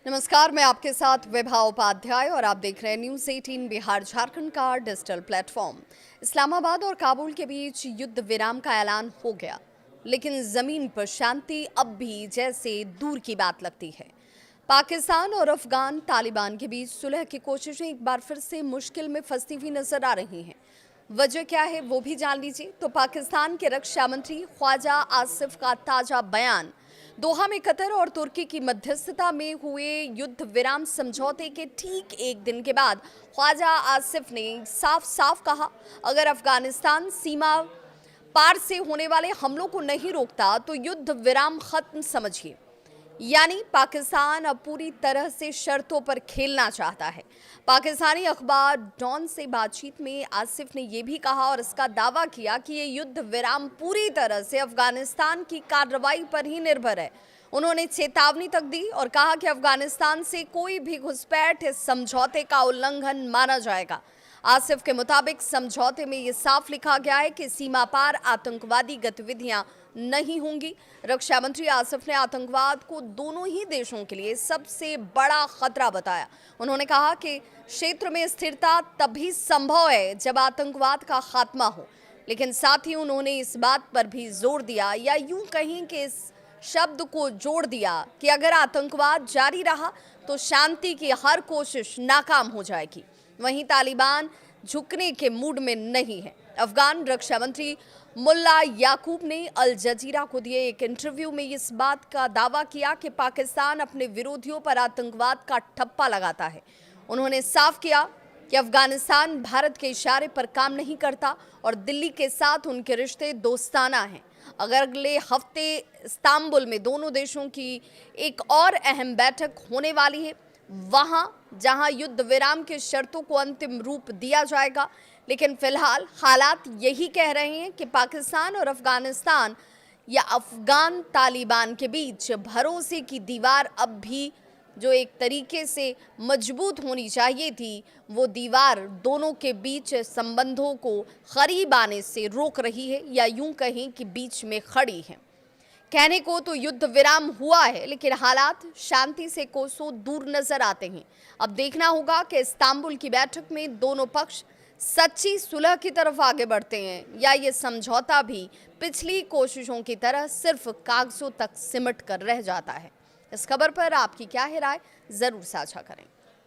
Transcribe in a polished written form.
नमस्कार, मैं आपके साथ विभा उपाध्याय और आप देख रहे हैं न्यूज़ 18 बिहार झारखंड का डिजिटल प्लेटफॉर्म। इस्लामाबाद और काबुल के बीच युद्ध विराम का ऐलान हो गया, लेकिन जमीन पर शांति अब भी जैसे दूर की बात लगती है। पाकिस्तान और अफगान तालिबान के बीच सुलह की कोशिशें एक बार फिर से मुश्किल में फंसती हुई नजर आ रही हैं। वजह क्या है वो भी जान लीजिए। तो पाकिस्तान के रक्षा मंत्री ख्वाजा आसिफ का ताजा बयान। दोहा में कतर और तुर्की की मध्यस्थता में हुए युद्ध विराम समझौते के ठीक एक दिन के बाद ख्वाजा आसिफ ने साफ साफ कहा, अगर अफगानिस्तान सीमा पार से होने वाले हमलों को नहीं रोकता तो युद्ध विराम खत्म समझिए। यानी पाकिस्तान अब पूरी तरह से शर्तों पर खेलना चाहता है। पाकिस्तानी अखबार डॉन से बातचीत में आसिफ ने यह भी कहा और इसका दावा किया कि ये युद्ध विराम पूरी तरह से अफगानिस्तान की कार्रवाई पर ही निर्भर है। उन्होंने चेतावनी तक दी और कहा कि अफगानिस्तान से कोई भी घुसपैठ इस समझौते का उल्लंघन माना जाएगा। आसिफ के मुताबिक समझौते में ये साफ लिखा गया है कि सीमा पार आतंकवादी गतिविधियां नहीं होंगी। रक्षा मंत्री आसिफ ने आतंकवाद को दोनों ही देशों के लिए सबसे बड़ा खतरा बताया। उन्होंने कहा कि क्षेत्र में स्थिरता तभी संभव है जब आतंकवाद का खात्मा हो, लेकिन साथ ही उन्होंने इस बात पर भी जोर दिया, या यूं कहें कि इस शब्द को जोड़ दिया, कि अगर आतंकवाद जारी रहा तो शांति की हर कोशिश नाकाम हो जाएगी। वहीं तालिबान झुकने के मूड में नहीं है। अफगान रक्षा मंत्री मुल्ला याकूब ने अल जजीरा को दिए एक इंटरव्यू में इस बात का दावा किया कि पाकिस्तान अपने विरोधियों पर आतंकवाद का ठप्पा लगाता है। उन्होंने साफ किया कि अफगानिस्तान भारत के इशारे पर काम नहीं करता और दिल्ली के साथ उनके रिश्ते दोस्ताना हैं। अगर अगले हफ्ते इस्तांबुल में दोनों देशों की एक और अहम बैठक होने वाली है, वहां जहां युद्ध विराम की शर्तों को अंतिम रूप दिया जाएगा। लेकिन फिलहाल हालात यही कह रहे हैं कि पाकिस्तान और अफगानिस्तान या अफगान तालिबान के बीच भरोसे की दीवार अब भी जो एक तरीके से मजबूत होनी चाहिए थी, वो दीवार दोनों के बीच संबंधों को करीब आने से रोक रही है, या यूं कहें कि बीच में खड़ी है। कहने को तो युद्ध विराम हुआ है, लेकिन हालात शांति से कोसों दूर नजर आते हैं। अब देखना होगा कि इस्तांबुल की बैठक में दोनों पक्ष सच्ची सुलह की तरफ आगे बढ़ते हैं, या ये समझौता भी पिछली कोशिशों की तरह सिर्फ कागजों तक सिमट कर रह जाता है। इस खबर पर आपकी क्या है राय, जरूर साझा करें।